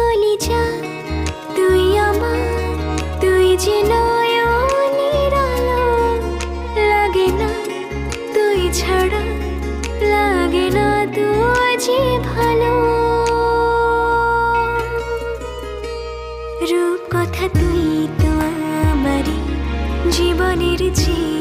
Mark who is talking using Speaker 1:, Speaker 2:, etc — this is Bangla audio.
Speaker 1: কলিজা তুই আমার, তুই যে নয়নের আলো। লাগে না তুই ছাড়া, লাগে না তুই যে ভালো। রূপ কথা তুই তো আমারই জীবনের যে